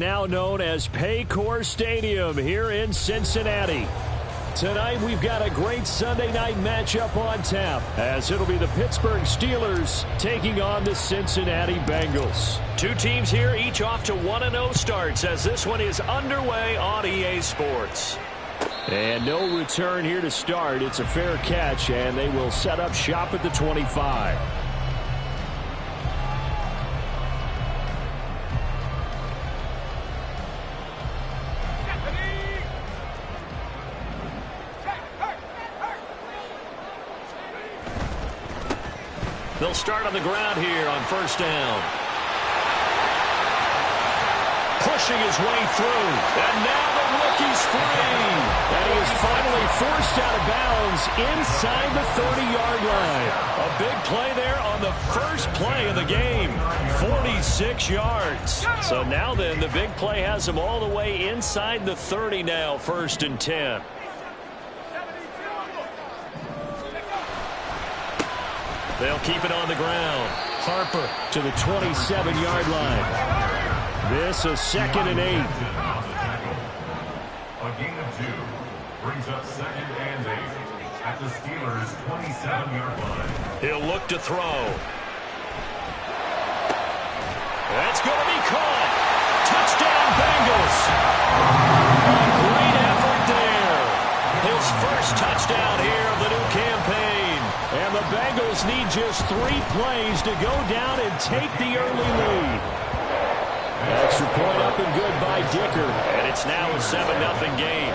Now known as Paycor Stadium here in Cincinnati. Tonight we've got a great Sunday night matchup on tap, as it'll be the Pittsburgh Steelers taking on the Cincinnati Bengals. Two teams here, each off to 1-0 starts, as this one is underway on EA Sports. And no return here to start. It's a fair catch, and they will set up shop at the 25. They'll start on the ground here on first down. Pushing his way through. And now the rookie's free. And he is finally forced out of bounds inside the 30-yard line. A big play there on the first play of the game. 46 yards. So now then, the big play has him all the way inside the 30 now, 1st and 10. They'll keep it on the ground. Harper to the 27-yard line. This is 2nd and 8. A gain of 2 brings up 2nd and 8 at the Steelers' 27-yard line. He'll look to throw. That's going to be caught. Touchdown, Bengals. A great effort there. His first touchdown here of the new campaign. And the Bengals need just 3 plays to go down and take the early lead. Extra point up and good by Dicker. And it's now a 7-0 game.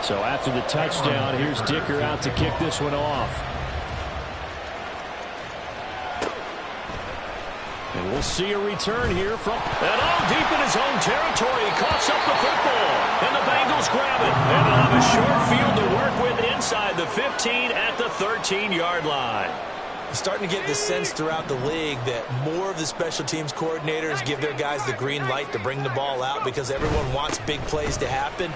So after the touchdown, here's Dicker out to kick this one off. And we'll see a return here from... And all deep in his own territory. He coughs up the football. And the Bengals grab it. And they'll have a short field to work with inside the 15 at the 13-yard line. Starting to get the sense throughout the league that more of the special teams coordinators give their guys the green light to bring the ball out because everyone wants big plays to happen.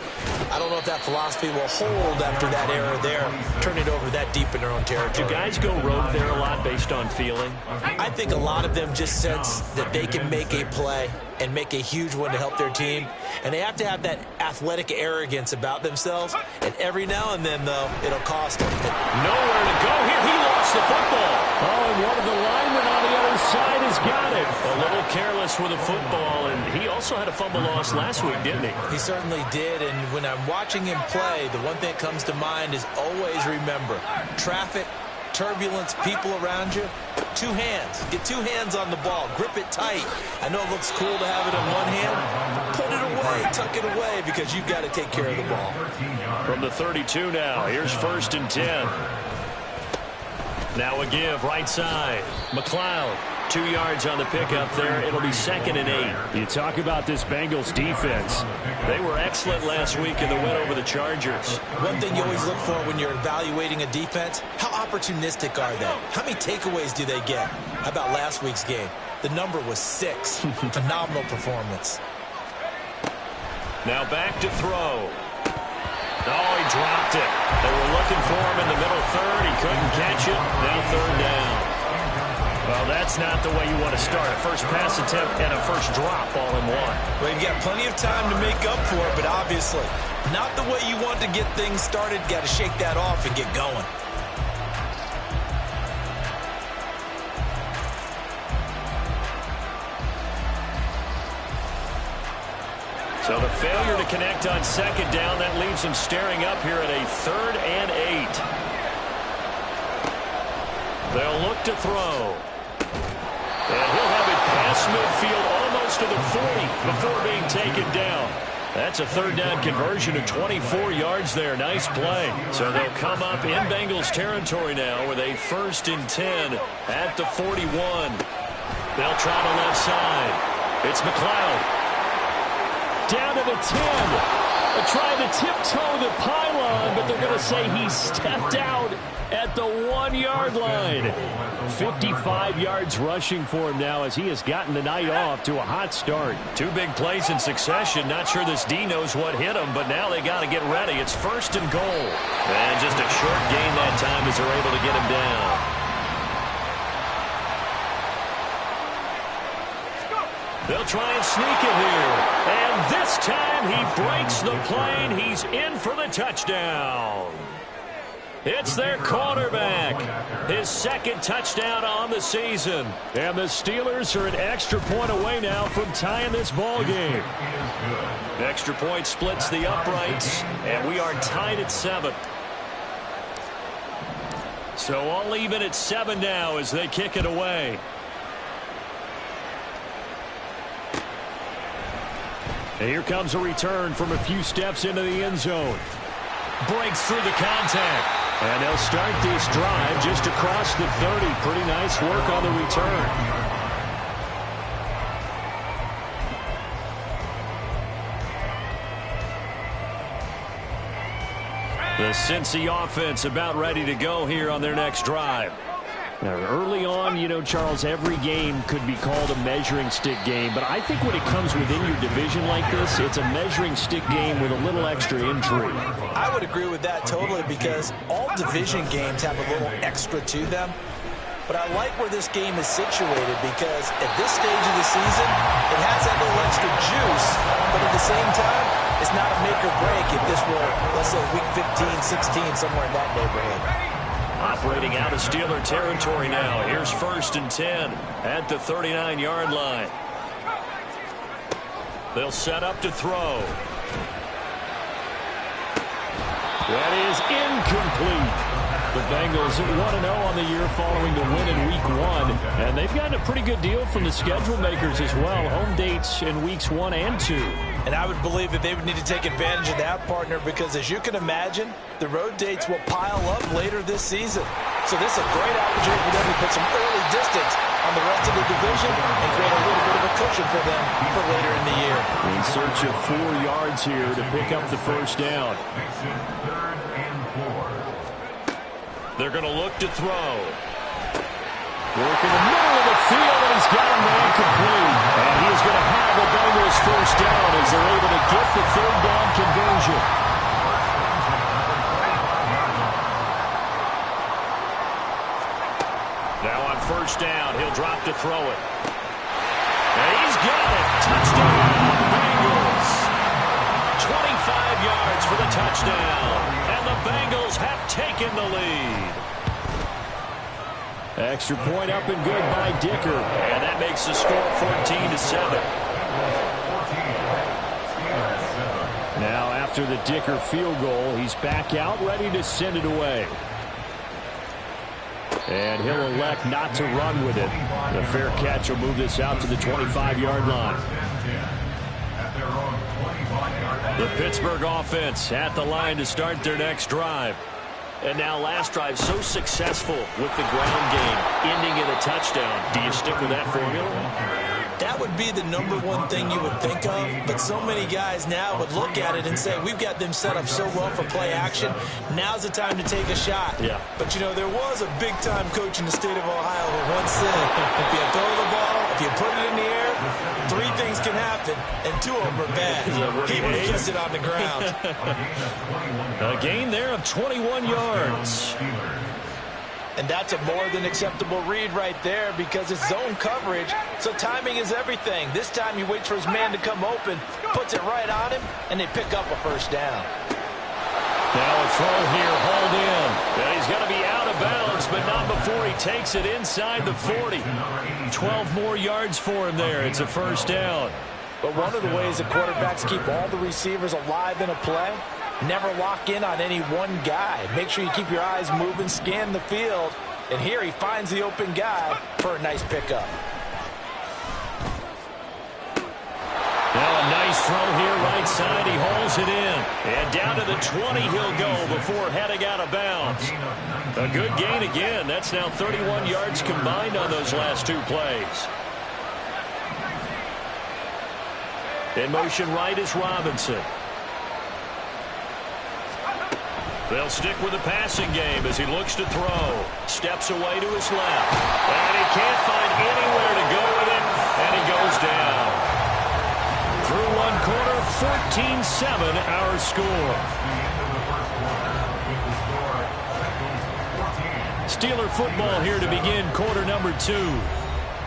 I don't know if that philosophy will hold after that era there, turn it over that deep in their own territory. Do guys go rogue there a lot based on feeling? I think a lot of them just sense that they can make a play and make a huge one to help their team. And they have to have that athletic arrogance about themselves. And every now and then, though, it'll cost them. Nowhere to go here. He lost the football. Oh, and one of the linemen on the other side has got it. A little careless with the football, and he also had a fumble loss last week, didn't he? He certainly did, and when I'm watching him play, the one thing that comes to mind is always remember, traffic, turbulence, people around you, 2 hands. Get 2 hands on the ball. Grip it tight. I know it looks cool to have it in one hand. Put it away. Tuck it away because you've got to take care of the ball. From the 32 now, here's 1st and 10. Now a give, right side. McLeod, 2 yards on the pickup there. It'll be 2nd and 8. You talk about this Bengals defense. They were excellent last week in the win over the Chargers. One thing you always look for when you're evaluating a defense, how opportunistic are they? How many takeaways do they get? How about last week's game? The number was 6. Phenomenal performance. Now back to throw. Oh, he dropped it. They were looking for him in the middle third. He couldn't catch it. Now 3rd down. Well, that's not the way you want to start. A first pass attempt and a first drop all in one. Well, you've got plenty of time to make up for it, but obviously not the way you want to get things started. Got to shake that off and get going. So the failure to connect on 2nd down, that leaves him staring up here at a 3rd and 8. They'll look to throw. And he'll have it past midfield almost to the 40 before being taken down. That's a 3rd down conversion of 24 yards there. Nice play. So they'll come up in Bengals territory now with a 1st and 10 at the 41. They'll try the left side. It's McLeod. Down to the 10. Trying to tiptoe the pylon, but they're going to say he stepped out at the 1-yard line. 55 yards rushing for him now as he has gotten the night off to a hot start. 2 big plays in succession. Not sure this D knows what hit him, but now they got to get ready. It's 1st and goal. And just a short gain that time as they're able to get him down. They'll try and sneak it here. And this time he breaks the plane. He's in for the touchdown. It's their quarterback. His second touchdown on the season. And the Steelers are an extra point away now from tying this ball game. Extra point splits the uprights, and we are tied at 7. So all even at 7 now as they kick it away. And here comes a return from a few steps into the end zone. Breaks through the contact. And they'll start this drive just across the 30. Pretty nice work on the return. The Cincy offense about ready to go here on their next drive. Now, early on, you know, Charles, every game could be called a measuring stick game. But I think when it comes within your division like this, it's a measuring stick game with a little extra intrigue. I would agree with that totally because all division games have a little extra to them. But I like where this game is situated because at this stage of the season, it has that little extra juice. But at the same time, it's not a make or break if this were, let's say, week 15, 16, somewhere in that neighborhood. Operating out of Steeler territory now. Here's 1st and 10 at the 39-yard line. They'll set up to throw. That is incomplete. The Bengals 1-0 on the year following the win in Week 1. And they've gotten a pretty good deal from the schedule makers as well. Home dates in Weeks 1 and 2. And I would believe that they would need to take advantage of that, partner, because as you can imagine, the road dates will pile up later this season. So this is a great opportunity for them to put some early distance on the rest of the division and create a little bit of a cushion for them for later in the year. In search of 4 yards here to pick up the first down. They're going to look to throw. Work in the middle of the field, and he's got him ran complete. And he is going to have the Bengals first down as they're able to get the 3rd down conversion. Now on 1st down, he'll drop to throw it. And he's got it. Touchdown, Bengals. 25 yards for the touchdown. And the Bengals have taken the lead. Extra point up and good by Dicker. And that makes the score 14-7. Now after the Dicker field goal, he's back out ready to send it away. And he'll elect not to run with it. The fair catch will move this out to the 25-yard line. The Pittsburgh offense at the line to start their next drive. And now last drive so successful with the ground game, ending in a touchdown. Do you stick with that formula? That would be the #1 thing you would think of, but so many guys now would look at it and say, we've got them set up so well for play action. Now's the time to take a shot. Yeah. But, you know, there was a big-time coach in the state of Ohio who once said, if you throw the ball, if you put it in the air, 3 things can happen, and 2 of them are bad. He would have kept it on the ground. A gain there of 21 yards. And that's a more than acceptable read right there because it's zone coverage, so timing is everything. This time he waits for his man to come open, puts it right on him, and they pick up a first down. Now a throw here, hauled in. And he's going to be out of bounds, but not before he takes it inside the 40. 12 more yards for him there. It's a first down. But one of the ways that quarterbacks keep all the receivers alive in a play, never lock in on any one guy. Make sure you keep your eyes moving, scan the field. And here he finds the open guy for a nice pickup. Now a nice throw here right side. He hauls it in. And down to the 20 he'll go before heading out of bounds. A good gain again. That's now 31 yards combined on those last 2 plays. In motion right is Robinson. They'll stick with the passing game as he looks to throw. Steps away to his left. And he can't find anywhere to go with it. And he goes down. Through 1 quarter, 14-7 our score. Steeler football here to begin quarter number 2.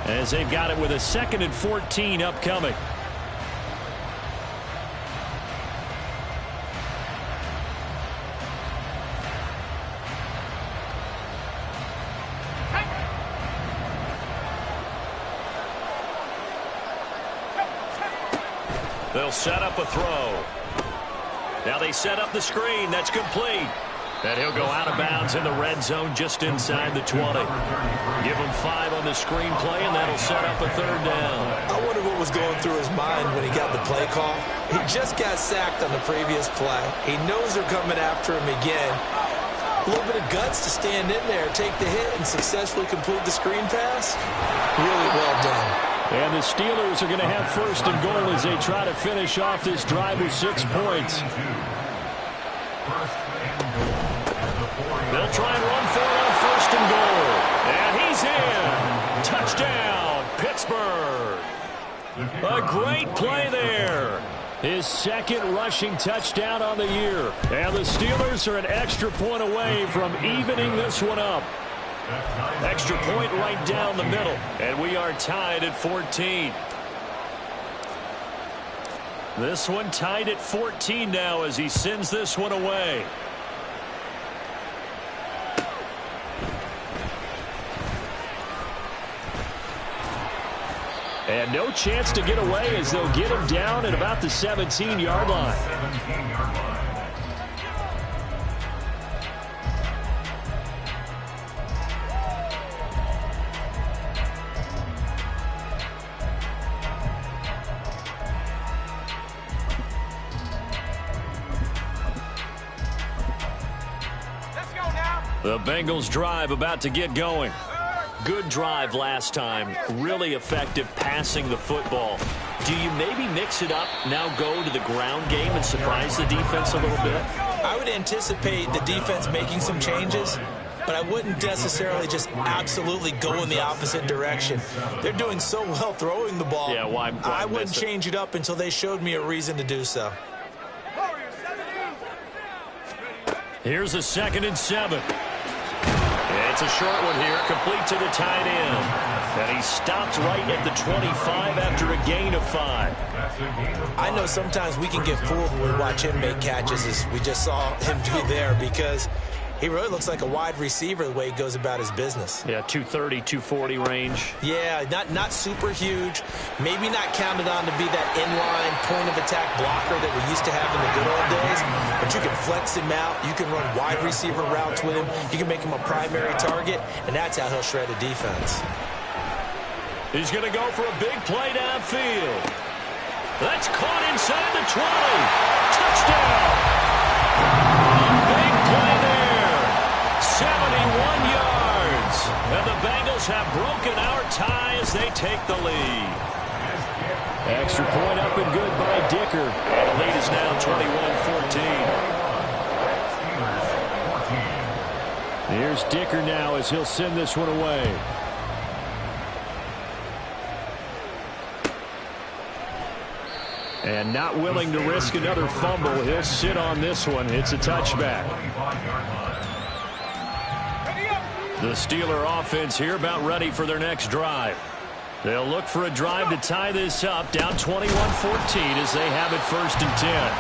as they've got it with a 2nd and 14 upcoming. They'll set up a throw. Now they set up the screen. That's complete. And he'll go out of bounds in the red zone just inside the 20. Give him 5 on the screen play, and that'll set up a 3rd down. I wonder what was going through his mind when he got the play call. He just got sacked on the previous play. He knows they're coming after him again. A little bit of guts to stand in there, take the hit, and successfully complete the screen pass. Really well done. And the Steelers are going to have 1st and goal as they try to finish off this drive with 6 points. They'll try and run for it on 1st and goal. And he's in. Touchdown, Pittsburgh. A great play there. His 2nd rushing touchdown on the year. And the Steelers are an extra point away from evening this one up. Extra point right down the middle. And we are tied at 14. This one tied at 14 now as he sends this one away. And no chance to get away as they'll get him down at about the 17-yard line. The Bengals drive about to get going. Good drive last time. Really effective passing the football. Do you maybe mix it up, now go to the ground game and surprise the defense a little bit? I would anticipate the defense making some changes, but I wouldn't necessarily just absolutely go in the opposite direction. They're doing so well throwing the ball. Yeah, why I wouldn't change it up until they showed me a reason to do so. Here's a 2nd and 7. It's a short one here, complete to the tight end. And he stopped right at the 25 after a gain of 5. I know sometimes we can get fooled when we watch him make catches, as we just saw him do there, because he really looks like a wide receiver the way he goes about his business. Yeah, 230, 240 range. Yeah, not super huge. Maybe not counted on to be that inline point-of-attack blocker that we used to have in the good old days. But you can flex him out. You can run wide receiver routes with him. You can make him a primary target, and that's how he'll shred a defense. He's going to go for a big play downfield. That's caught inside the 20. Touchdown! Big play there. 71 yards. And the Bengals have broken our tie as they take the lead. Extra point up and good by Dicker. And the lead is now 21-14. Here's Dicker now as he'll send this one away. And not willing to risk another fumble, he'll sit on this one. It's a touchback. The Steeler offense here about ready for their next drive. They'll look for a drive to tie this up, down 21-14 as they have it 1st and 10.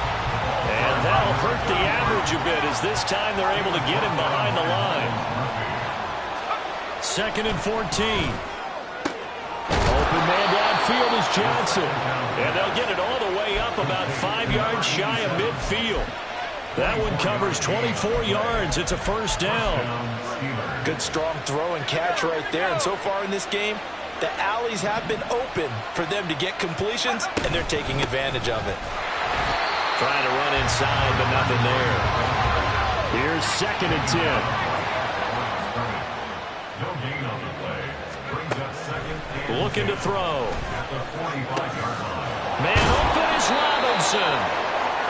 And that'll hurt the average a bit as this time they're able to get him behind the line. 2nd and 14. Open man downfield is Johnson. And they'll get it all the way up about 5 yards shy of midfield. That one covers 24 yards. It's a 1st down. Good strong throw and catch right there. And so far in this game, the alleys have been open for them to get completions, and they're taking advantage of it. Trying to run inside, but nothing there. Here's 2nd and 10. No gain on the play. Brings up 2nd and Looking to throw. at the 45-yard line. Man open is Robinson.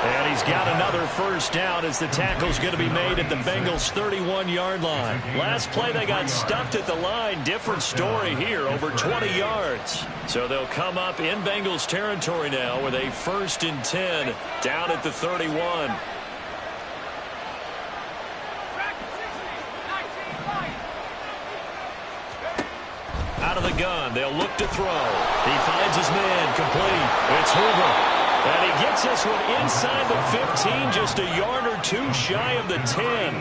And he's got another 1st down as the tackle's going to be made at the Bengals' 31-yard line. Last play they got stuffed at the line. Different story here, over 20 yards. So they'll come up in Bengals territory now with a 1st and 10 down at the 31. Out of the the gun. They'll look to throw. He finds his man complete. It's Hoover. And he gets this one inside the 15, just a yard or two shy of the 10.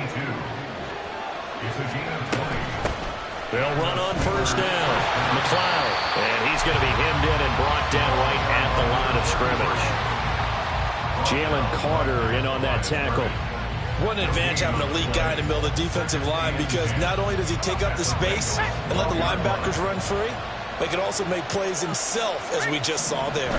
They'll run on first down. McLeod. And he's going to be hemmed in and brought down right at the line of scrimmage. Jalen Carter in on that tackle. What an advantage having an elite guy in the middle of the defensive line, because not only does he take up the space and let the linebackers run free, but he can also make plays himself, as we just saw there.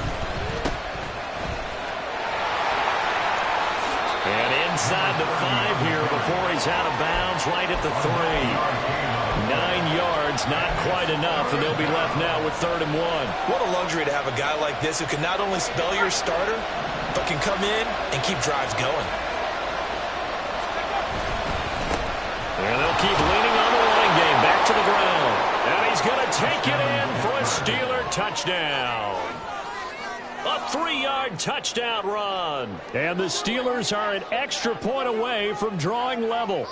And inside the 5 here before he's out of bounds, right at the 3. 9 yards, not quite enough, and they'll be left now with 3rd and 1. What a luxury to have a guy like this who can not only spell your starter, but can come in and keep drives going. And they'll keep leaning on the running game. Back to the ground. And he's going to take it in for a Steeler touchdown. A 3-yard touchdown run. And the Steelers are an extra point away from drawing level.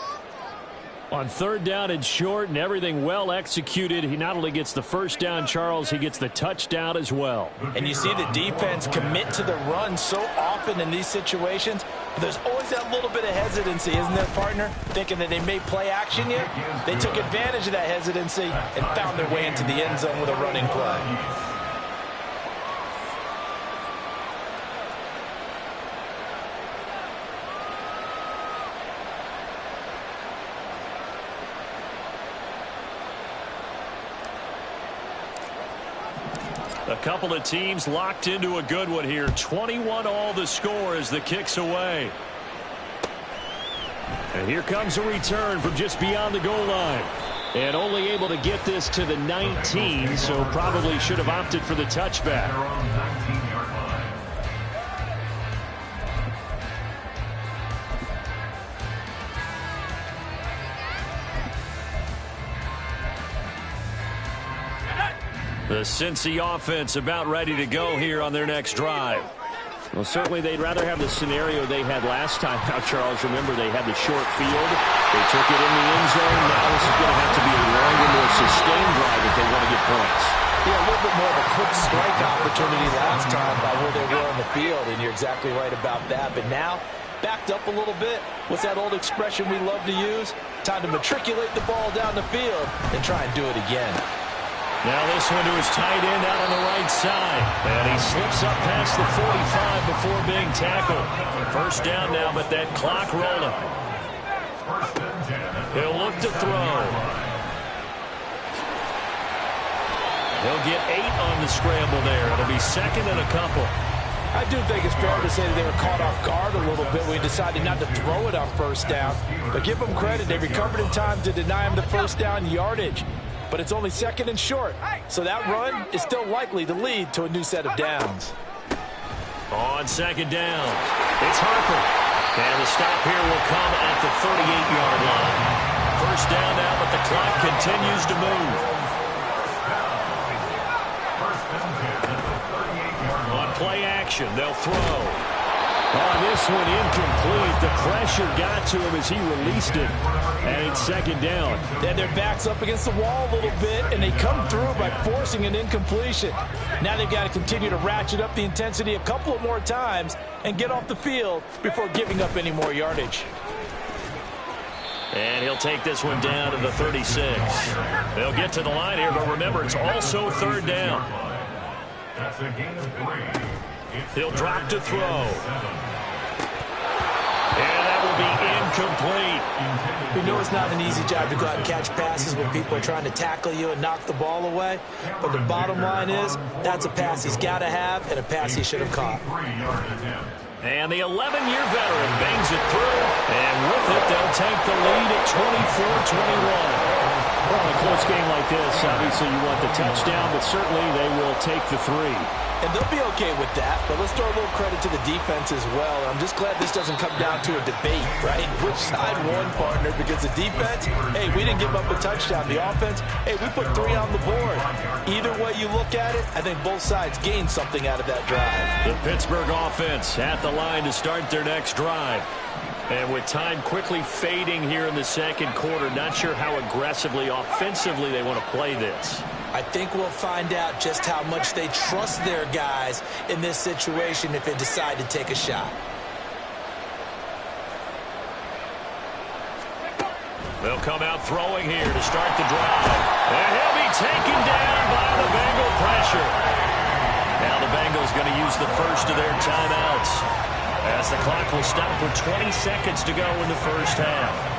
On 3rd down and short, and everything well executed. He not only gets the first down, Charles, he gets the touchdown as well. And you see the defense commit to the run so often in these situations. But there's always that little bit of hesitancy, isn't there, partner? Thinking that they may play action yet. They took advantage of that hesitancy and found their way into the end zone with a running play. A couple of teams locked into a good one here. 21-all the score as the kick's away. And here comes a return from just beyond the goal line. And only able to get this to the 19, so probably should have opted for the touchback. The Cincy offense about ready to go here on their next drive. Well, certainly they'd rather have the scenario they had last time. Now, Charles, remember they had the short field. They took it in the end zone. Now this is going to have to be a longer, more sustained drive if they want to get points. Yeah, a little bit more of a quick strike opportunity last time by where they were on the field, and you're exactly right about that. But now, backed up a little bit. What's that old expression we love to use? Time to matriculate the ball down the field and try and do it again. Now this one to his tight end out on the right side. And he slips up past the 45 before being tackled. First down now, but that clock rolling. He'll look to throw. He'll get 8 on the scramble there. It'll be 2nd and a couple. I do think it's fair to say that they were caught off guard a little bit when he decided not to throw it on first down. But give them credit. They recovered in time to deny him the first down yardage. But it's only 2nd and short, so that run is still likely to lead to a new set of downs. On 2nd down, it's Harper. And the stop here will come at the 38-yard line. First down now, but the clock continues to move. On play action, they'll throw. On this one, incomplete. The pressure got to him as he released it. And it's 2nd down. Then their back's up against the wall a little bit, and they come through by forcing an incompletion. Now they've got to continue to ratchet up the intensity a couple of more times and get off the field before giving up any more yardage. And he'll take this one down to the 36. They'll get to the line here, but remember, it's also 3rd down. That's a gain of 3. He'll drop to throw. And that will be incomplete. We know it's not an easy job to go out and catch passes when people are trying to tackle you and knock the ball away. But the bottom line is, that's a pass he's got to have and a pass he should have caught. And the 11-year veteran bangs it through. And with it, they'll take the lead at 24-21. Well, in a close game like this, obviously you want the touchdown, but certainly they will take the 3. And they'll be okay with that, but let's throw a little credit to the defense as well. I'm just glad this doesn't come down to a debate, right? Which side won, partner? Because the defense, hey, we didn't give up a touchdown. The offense, hey, we put 3 on the board. Either way you look at it, I think both sides gained something out of that drive. The Pittsburgh offense at the line to start their next drive. And with time quickly fading here in the 2nd quarter, not sure how aggressively, offensively they want to play this. I think we'll find out just how much they trust their guys in this situation if they decide to take a shot. They'll come out throwing here to start the drive. And he'll be taken down by the Bengal pressure. Now the Bengals going to use the first of their timeouts, as the clock will stop with 20 seconds to go in the first half.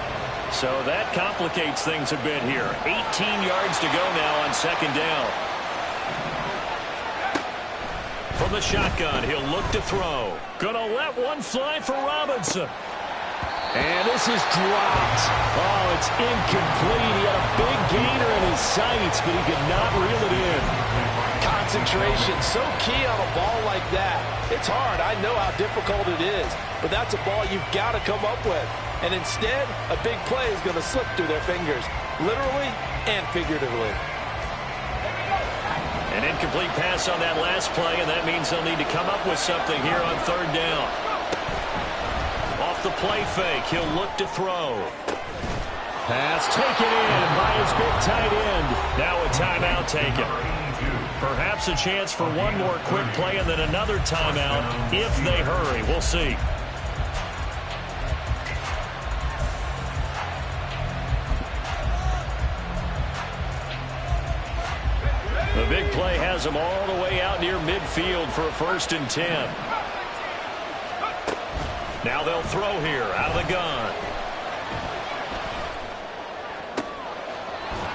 So that complicates things a bit here. 18 yards to go now on second down. From the shotgun, he'll look to throw. Gonna let one fly for Robinson. And this is dropped. Oh, it's incomplete. He had a big gainer in his sights, but he could not reel it in. Concentration, so key on a ball like that. It's hard. I know how difficult it is, but that's a ball you've got to come up with. And instead, a big play is going to slip through their fingers, literally and figuratively. An incomplete pass on that last play, and that means they'll need to come up with something here on third down. Off the play fake, he'll look to throw. Pass taken in by his big tight end. Now a timeout taken. Perhaps a chance for one more quick play and then another timeout if they hurry. We'll see. The big play has them all the way out near midfield for a 1st and 10. Now they'll throw here out of the gun.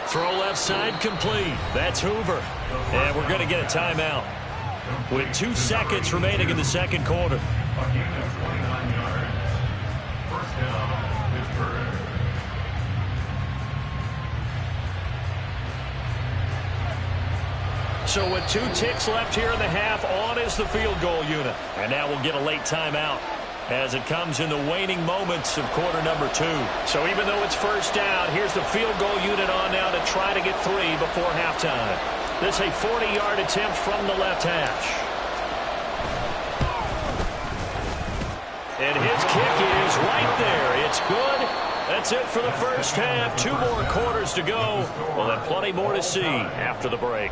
Throw left side complete. That's Hoover. And we're going to get a timeout with 2 seconds remaining in the second quarter. So with 2 ticks left here in the half, on is the field goal unit. And now we'll get a late timeout as it comes in the waning moments of quarter number 2. So even though it's first down, here's the field goal unit on now to try to get 3 before halftime. This is a 40-yard attempt from the left hash. And his kick is right there. It's good. That's it for the first half. 2 more quarters to go. We'll have plenty more to see after the break.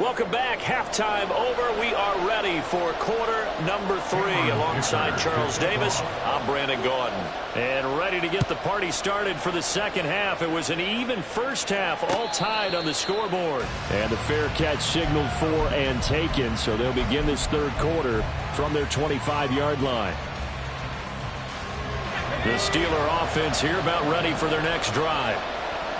Welcome back. Halftime over. We are ready for quarter number 3. Alongside Charles Davis, I'm Brandon Gaudin. And ready to get the party started for the second half. It was an even first half, all tied on the scoreboard. And the fair catch signaled for and taken, so they'll begin this third quarter from their 25-yard line. The Steeler offense here about ready for their next drive.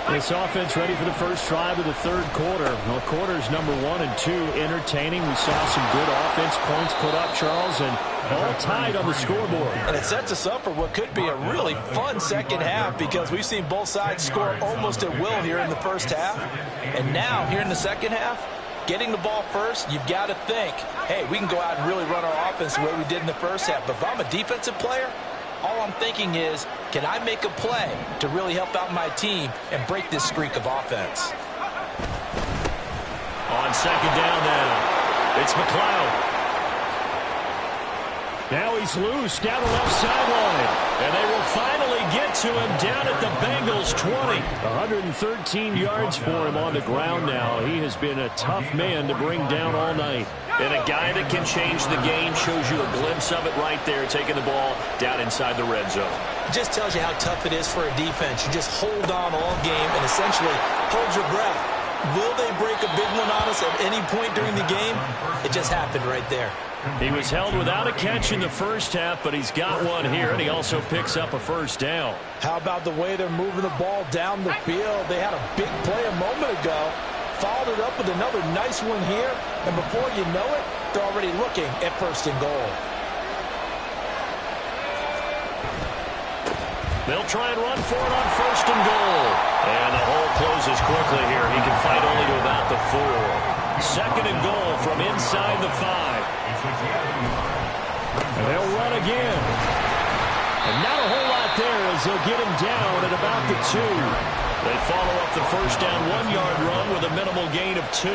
This offense ready for the first drive of the third quarter. Well, quarters number 1 and 2 entertaining. We saw some good offense points put up, Charles, and all tied on the scoreboard. And it sets us up for what could be a really fun second half because we've seen both sides score almost at will here in the first half. And now, here in the second half, getting the ball first, you've got to think, hey, we can go out and really run our offense the way we did in the first half. But if I'm a defensive player, all I'm thinking is, can I make a play to really help out my team and break this streak of offense? On second down now, it's McLeod. Now he's loose down the left sideline. And they will finally get to him down at the Bengals 20. 113 yards for him on the ground now. He has been a tough man to bring down all night. And a guy that can change the game, shows you a glimpse of it right there, taking the ball down inside the red zone. It just tells you how tough it is for a defense. You just hold on all game and essentially hold your breath. Will they break a big one on us at any point during the game? It just happened right there. He was held without a catch in the first half, but he's got one here, and he also picks up a first down. How about the way they're moving the ball down the field? They had a big play a moment ago, followed it up with another nice one here, and before you know it, they're already looking at 1st and goal. They'll try and run for it on 1st and goal. And the hole closes quickly here. He can fight only to about the 4. 2nd and goal from inside the 5. And they'll run again. And not a whole lot there as they'll get him down at about the 2. They follow up the first down 1-yard run with a minimal valuable gain of 2.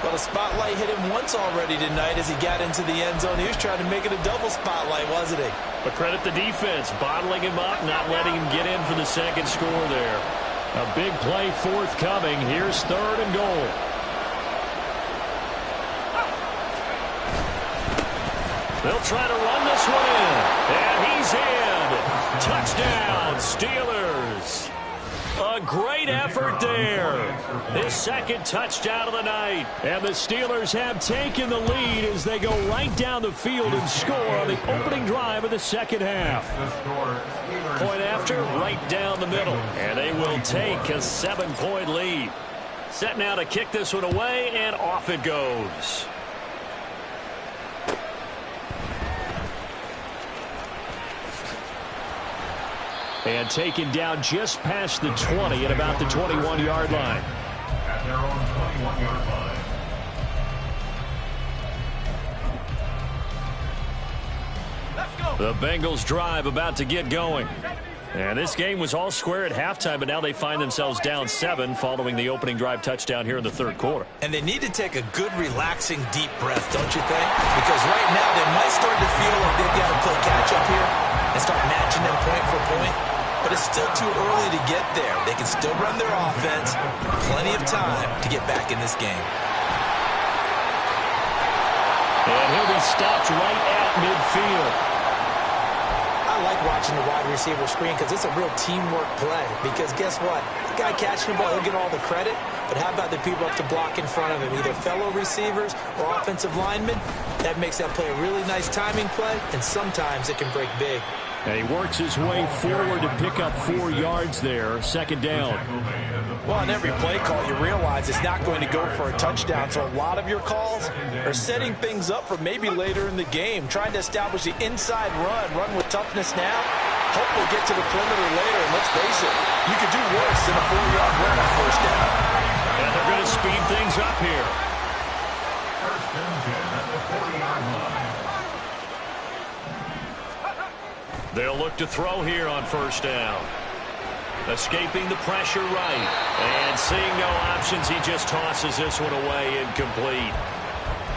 Well, the spotlight hit him once already tonight as he got into the end zone. He was trying to make it a double spotlight, wasn't he? But credit the defense, bottling him up, not letting him get in for the second score there. A big play forthcoming. Here's 3rd and goal. They'll try to run this one in. And he's in. Touchdown, Steelers. A great effort there. His second touchdown of the night. And the Steelers have taken the lead as they go right down the field and score on the opening drive of the second half. Point after, right down the middle. And they will take a 7-point lead. Set now to kick this one away, and off it goes. And taken down just past the 20 at about the 21-yard line. At their own 21-yard line. The Bengals drive about to get going. And this game was all square at halftime, but now they find themselves down 7 following the opening drive touchdown here in the third quarter. And they need to take a good, relaxing, deep breath, don't you think? Because right now they might start to feel like they've got to play catch-up here and start matching them point for point. But it's still too early to get there. They can still run their offense. Plenty of time to get back in this game. And he'll be stopped right at midfield. I like watching the wide receiver screen because it's a real teamwork play. Because guess what? The guy catching the ball, he'll get all the credit. But how about the people up to block in front of him? Either fellow receivers or offensive linemen. That makes that play a really nice timing play. And sometimes it can break big. And he works his way forward to pick up 4 yards there. Second down. Well, on every play call, you realize it's not going to go for a touchdown. So a lot of your calls are setting things up for maybe later in the game, trying to establish the inside run with toughness now. Hope we'll get to the perimeter later. And let's face it, you could do worse than a 4-yard run on first down. And they're going to speed things up here. First and 10 at the 40-yard line. They'll look to throw here on first down. Escaping the pressure right. And seeing no options, he just tosses this one away incomplete.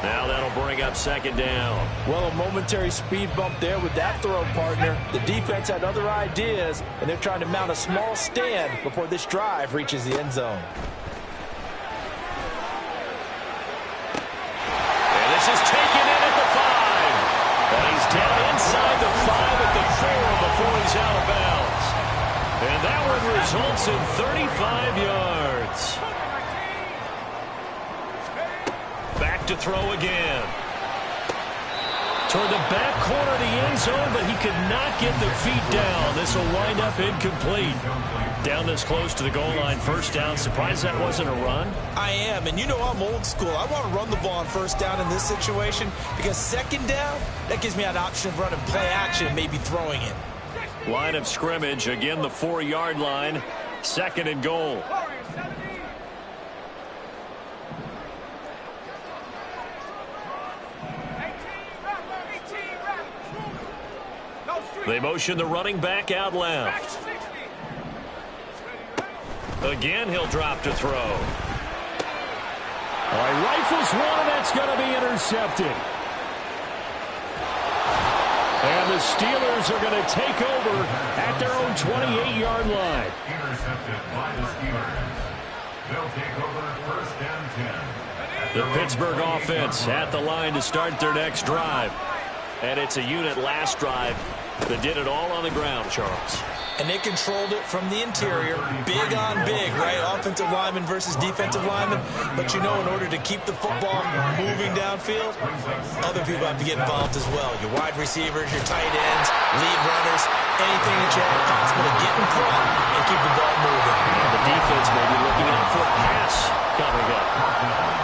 Now that'll bring up second down. Well, a momentary speed bump there with that throw, partner. The defense had other ideas, and they're trying to mount a small stand before this drive reaches the end zone. And this is taken in at the 5. And he's down inside the 5 at the 4 before he's out of bounds. And that one results in 35 yards. Back to throw again. Toward the back corner of the end zone, but he could not get the feet down. This will wind up incomplete. Down this close to the goal line, first down. Surprised that wasn't a run? I am, and you know I'm old school. I want to run the ball on first down in this situation because second down, that gives me an option of running play action and maybe throwing it. Line of scrimmage, again the 4-yard line. Second and goal. They motion the running back out left. Again, he'll drop to throw. All right, rifles one, and that's going to be intercepted. And the Steelers are going to take over at their own 28-yard line. Intercepted by the Steelers. They'll take over first and 10. The Pittsburgh offense at the line to start their next drive. And it's a unit last drive that did it all on the ground, Charles. And they controlled it from the interior, big on big, right? Offensive lineman versus defensive lineman. But you know, in order to keep the football moving downfield, other people have to get involved as well. Your wide receivers, your tight ends, lead runners, anything that you have possible to get in front and keep the ball moving. And the defense may be looking out for a pass coming up.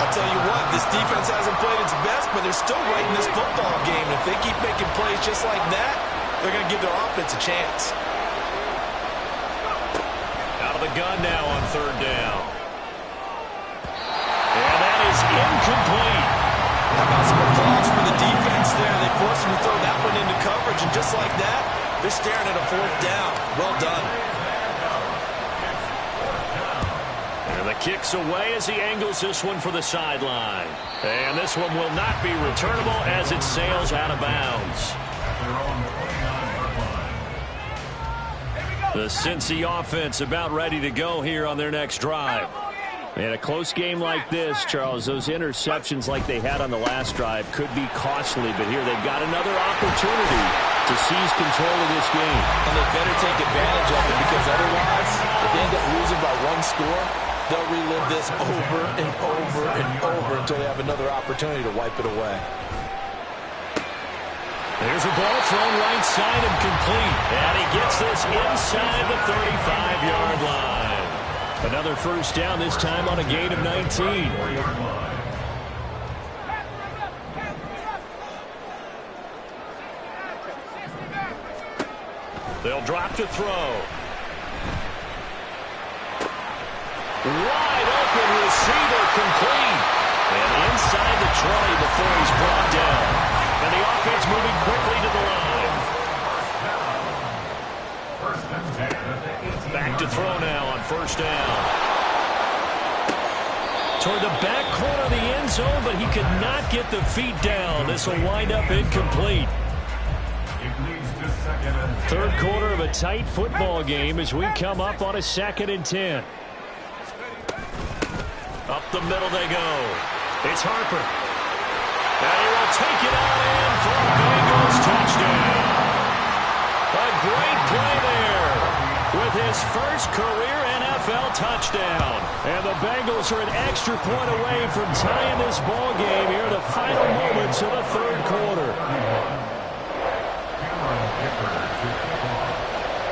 I'll tell you what, this defense hasn't played its best, but they're still right in this football game. If they keep making plays just like that, they're going to give their offense a chance. Out of the gun now on third down. And that is incomplete. How about some applause for the defense there? They forced him to throw that one into coverage, and just like that, they're staring at a fourth down. Well done. And the kicks away as he angles this one for the sideline. And this one will not be returnable as it sails out of bounds. The Cincy offense about ready to go here on their next drive. In a close game like this, Charles, those interceptions like they had on the last drive could be costly, but here they've got another opportunity to seize control of this game. And they better take advantage of it, because otherwise, if they end up losing by one score, they'll relive this over and over and over until they have another opportunity to wipe it away. There's a ball thrown right side and complete. And he gets this inside the 35-yard line. Another first down, this time on a gain of 19. They'll drop to throw. Wide open receiver, complete. And inside the 20 before he's brought down. And the offense moving quickly to the line. Back to throw now on first down. Toward the back corner of the end zone, but he could not get the feet down. This will wind up incomplete. Third quarter of a tight football game as we come up on a 2nd and 10. Up the middle they go. It's Harper. And he will take it out and for a Bengals touchdown. A great play there with his first career NFL touchdown. And the Bengals are an extra point away from tying this ball game here in the final moments of the third quarter.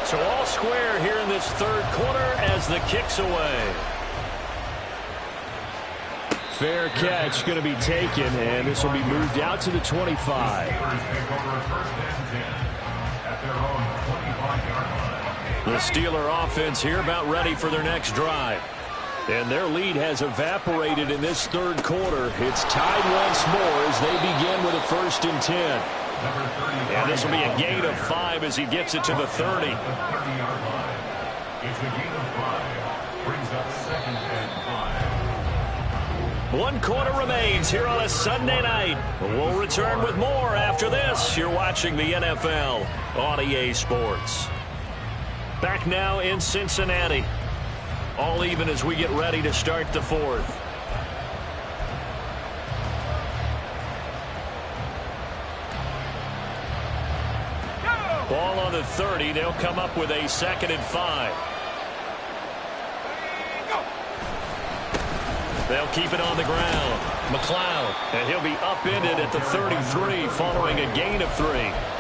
So all square here in this third quarter as the kick's away. Fair catch going to be taken, and this will be moved out to the 25. The Steeler offense here about ready for their next drive. And their lead has evaporated in this third quarter. It's tied once more as they begin with a 1st and 10. And this will be a gain of 5 as he gets it to the 30. It's a gain of 5. Brings up 2nd and 5. 1 quarter remains here on a Sunday night. We'll return with more after this. You're watching the NFL on EA Sports. Back now in Cincinnati. All even as we get ready to start the fourth. Ball on the 30. They'll come up with a 2nd and 5. They'll keep it on the ground. McLeod, and he'll be upended at the 33 following a gain of 3.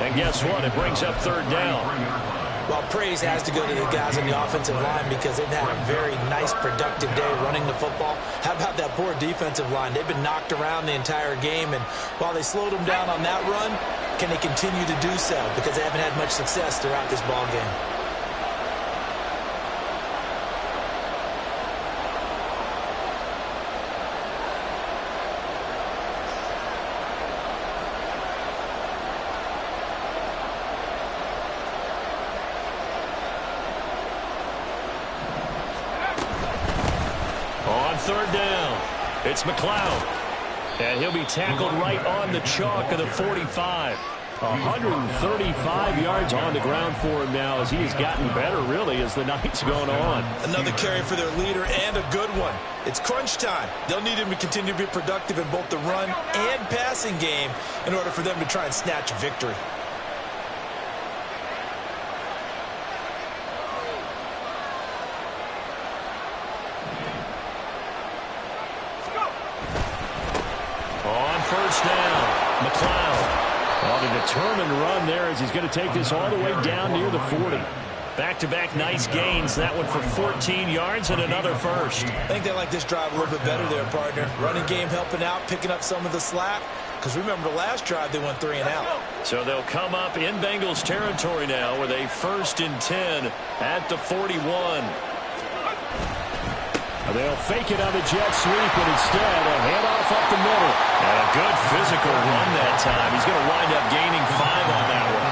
And guess what? It brings up 3rd down. Well, praise has to go to the guys on the offensive line because they've had a very nice, productive day running the football. How about that poor defensive line? They've been knocked around the entire game, and while they slowed them down on that run, can they continue to do so? Because they haven't had much success throughout this ball game. On 3rd down, it's McLeod. And he'll be tackled right on the chalk of the 45. 135 yards on the ground for him now as he has gotten better, really, as the night's gone on. Another carry for their leader and a good one. It's crunch time. They'll need him to continue to be productive in both the run and passing game in order for them to try and snatch a victory. On 1st down, McLeod. On a determined run there as he's going to take this all the way down near the 40. Back-to-back nice gains. That one for 14 yards and another first. I think they like this drive a little bit better there, partner. Running game helping out, picking up some of the slack. Because remember, the last drive they went 3 and out. So they'll come up in Bengals territory now with a 1st and 10 at the 41. They'll fake it on the jet sweep, and instead a handoff up the middle. And a good physical run that time. He's going to wind up gaining 5 on that one.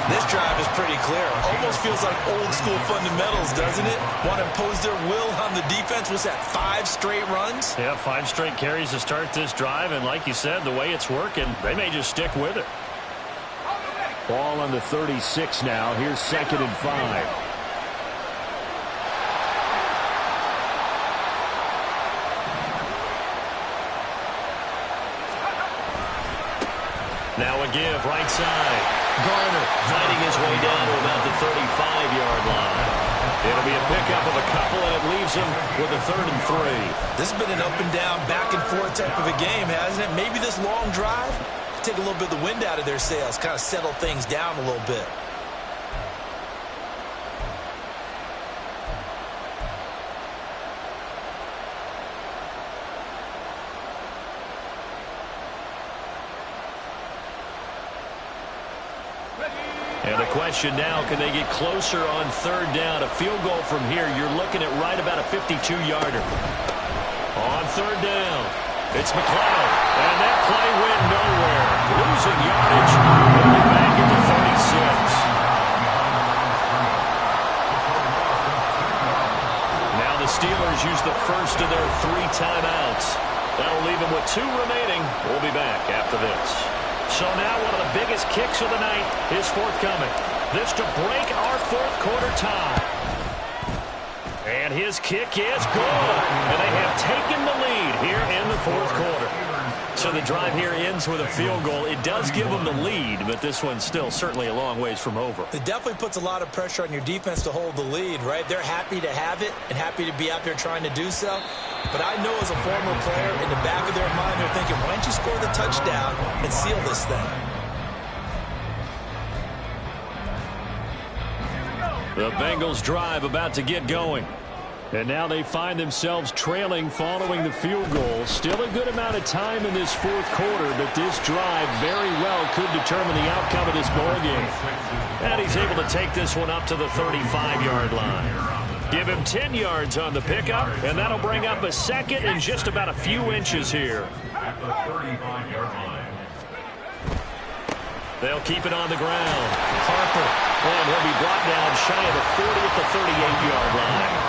This drive is pretty clear. Almost feels like old school fundamentals, doesn't it? Want to impose their will on the defense. Was that 5 straight runs? Yeah, 5 straight carries to start this drive, and like you said, the way it's working, they may just stick with it. Ball on the 36 now. Here's 2nd and 5. Now a give, right side. Garner fighting his way down to about the 35-yard line. It'll be a pickup of a couple, and it leaves him with a 3rd and 3. This has been an up and down, back and forth type of a game, hasn't it? Maybe this long drive take a little bit of the wind out of their sails, kind of settle things down a little bit. And the question now, can they get closer on 3rd down? A field goal from here, you're looking at right about a 52-yarder. On 3rd down, it's McLeod. And that play went nowhere. Losing yardage, moving back at the 36. Now the Steelers use the first of their 3 timeouts. That'll leave them with 2 remaining. We'll be back after this. So now one of the biggest kicks of the night is forthcoming. This to break our 4th quarter tie. And his kick is good. And they have taken the lead here in the 4th quarter. So the drive here ends with a field goal. It does give them the lead, but this one's still certainly a long ways from over. It definitely puts a lot of pressure on your defense to hold the lead, right? They're happy to have it and happy to be out there trying to do so. But I know as a former player, in the back of their mind, they're thinking, why don't you score the touchdown and seal this thing? The Bengals drive about to get going. And now they find themselves trailing following the field goal. Still a good amount of time in this 4th quarter, but this drive very well could determine the outcome of this ballgame. And he's able to take this one up to the 35-yard line. Give him 10 yards on the pickup, and that'll bring up a 2nd and just about a few inches here. At the 35-yard line. They'll keep it on the ground. Harper, and he'll be brought down shy of the 40 at the 38-yard line.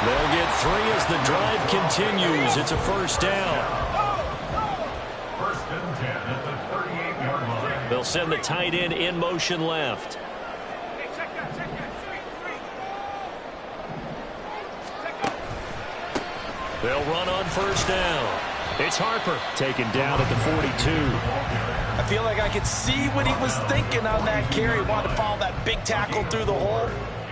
They'll get 3 as the drive continues. It's a 1st down. 1st and 10 at the 38-yard line. They'll send the tight end in motion left. They'll run on 1st down. It's Harper taken down at the 42. I feel like I could see what he was thinking on that carry. Wanted to follow that big tackle through the hole.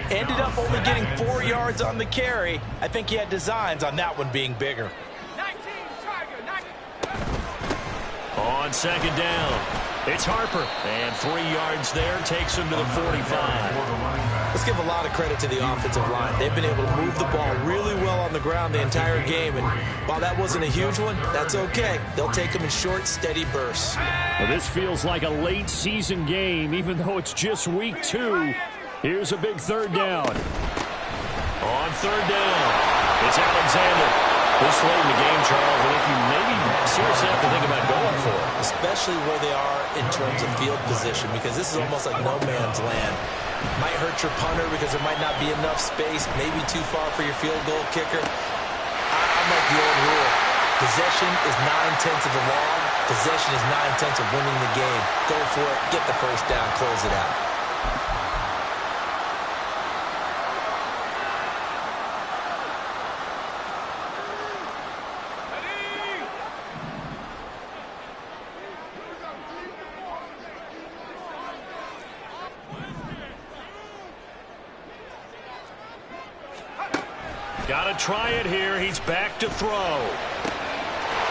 Ended up only getting 4 yards on the carry. I think he had designs on that one being bigger. On 2nd down, it's Harper. And 3 yards there takes him to the 45. Let's give a lot of credit to the offensive line. They've been able to move the ball really well on the ground the entire game. And while that wasn't a huge one, that's okay. They'll take them in short, steady bursts. Well, this feels like a late season game, even though it's just week 2. Here's a big 3rd down. On 3rd down, it's Alexander. This late in the game, Charles, I think you maybe seriously have to think about going for it. Especially where they are in terms of field position, because this is almost like no man's land. Might hurt your punter because there might not be enough space, maybe too far for your field goal kicker. I'm like the old rule. Possession is 9/10 of the law. Possession is 9/10 of winning the game. Go for it, get the 1st down, close it out. Got to try it here. He's back to throw.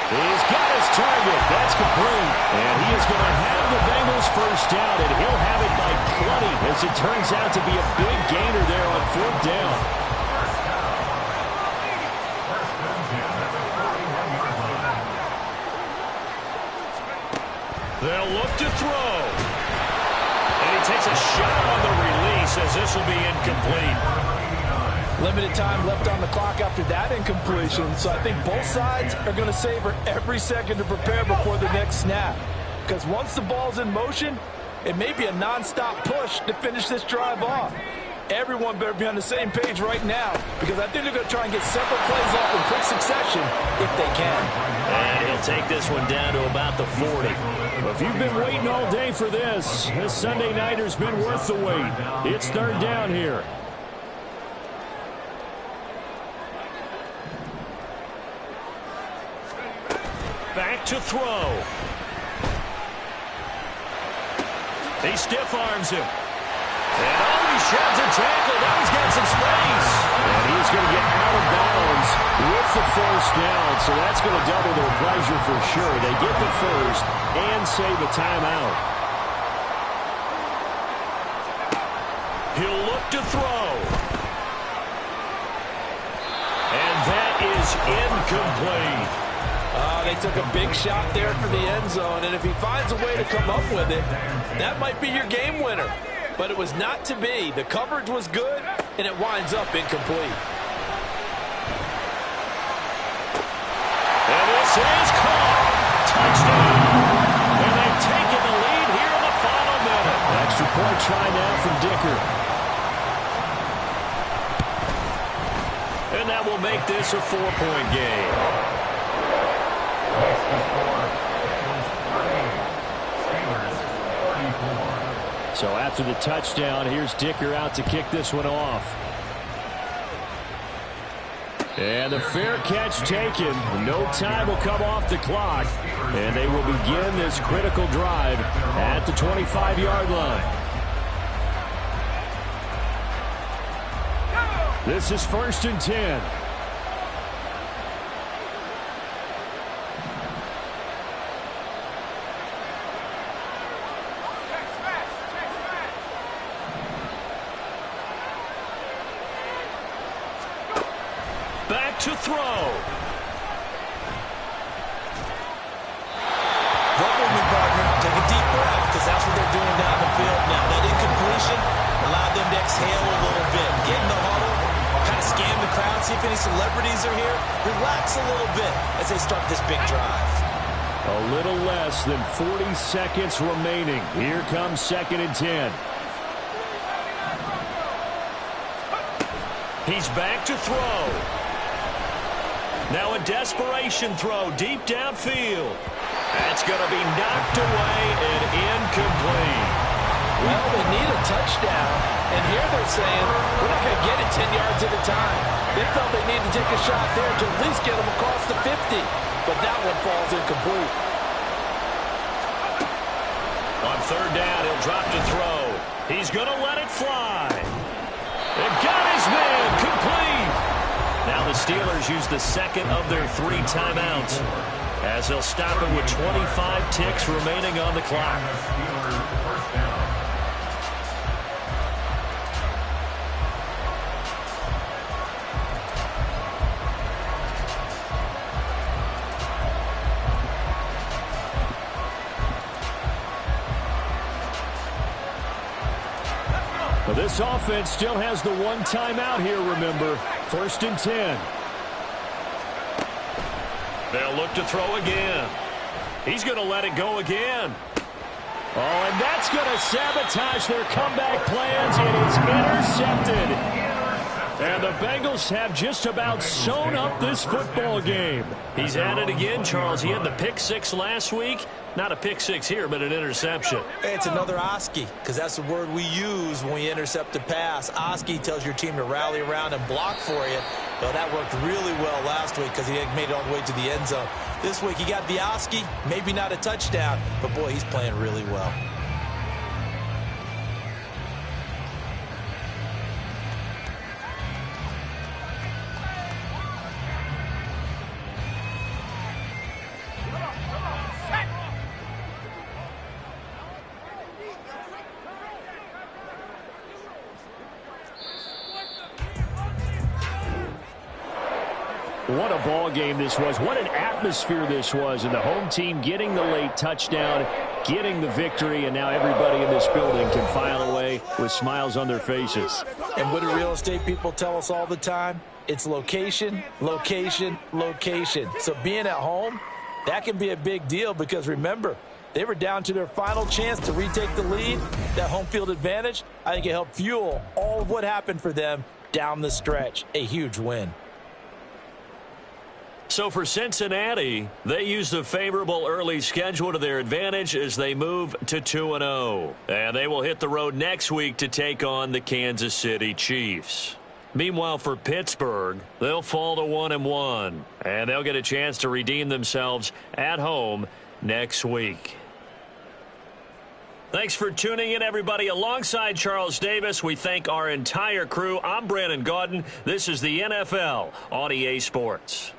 He's got his target. That's complete. And he is going to have the Bengals 1st down, and he'll have it by plenty, as it turns out to be a big gainer there on 4th down. They'll look to throw. And he takes a shot on the release, as this will be incomplete. Limited time left on the clock after that incompletion, so I think both sides are going to savor every second to prepare before the next snap. Because once the ball's in motion, It may be a nonstop push to finish this drive off. Everyone better be on the same page right now because I think they're going to try and get several plays off in quick succession if they can. And he'll take this one down to about the 40. Well, if you've been waiting all day for this Sunday nighter's been worth the wait. It's third down here. Back to throw. He stiff arms him. And he sheds a tackle. Now he's got some space. And he's going to get out of bounds with the first down. So that's going to double their pleasure for sure. They get the first and save a timeout. He'll look to throw. And that is incomplete. They took a big shot there for the end zone, and if he finds a way to come up with it, that might be your game winner. But it was not to be. The coverage was good, and it winds up incomplete. And this is caught. Touchdown. And they've taken the lead here in the final minute. Extra point try now from Dicker. And that will make this a 4-point game. So after the touchdown, here's Dicker out to kick this one off. And the fair catch taken. No time will come off the clock. And they will begin this critical drive at the 25-yard line. This is 1st and 10. To throw. Work with me, partner. Take a deep breath because that's what they're doing down the field now. That incompletion allowed them to exhale a little bit. Get in the huddle, kind of scan the crowd, see if any celebrities are here. Relax a little bit as they start this big drive. A little less than 40 seconds remaining. Here comes 2nd and 10. He's back to throw. Now a desperation throw deep downfield. That's going to be knocked away and incomplete. Well, they need a touchdown, and here they're saying, we're not going to get it 10 yards at a time. They felt they need to take a shot there to at least get them across the 50, but that one falls incomplete. On 3rd down, he'll drop to throw. He's going to let it fly. And got his man complete. Now the Steelers use the second of their 3 timeouts as they'll stop it with 25 ticks remaining on the clock. Well, this offense still has the 1 timeout here, remember. 1st and 10. They'll look to throw again. He's going to let it go again. Oh, and that's going to sabotage their comeback plans. It is intercepted. And the Bengals have just about sewn up this football game. He's at it again, Charles. He had the pick 6 last week. Not a pick 6 here, but an interception. Hey, it's another Oski, because that's the word we use when we intercept a pass. Oski tells your team to rally around and block for you. Well, that worked really well last week because he made it all the way to the end zone. This week, he got the Oski, maybe not a touchdown, but boy, he's playing really well. What a ball game this was. What an atmosphere this was. And the home team getting the late touchdown, getting the victory, and now everybody in this building can file away with smiles on their faces. And what do real estate people tell us all the time? It's location, location, location. So being at home, that can be a big deal because remember, They were down to their final chance to retake the lead. That home field advantage, I think it helped fuel all of what happened for them down the stretch. A huge win. So for Cincinnati, they use the favorable early schedule to their advantage as they move to 2-0. And they will hit the road next week to take on the Kansas City Chiefs. Meanwhile, for Pittsburgh, they'll fall to 1-1. And they'll get a chance to redeem themselves at home next week. Thanks for tuning in, everybody. Alongside Charles Davis, we thank our entire crew. I'm Brandon Gaudin. This is the NFL on EA Sports.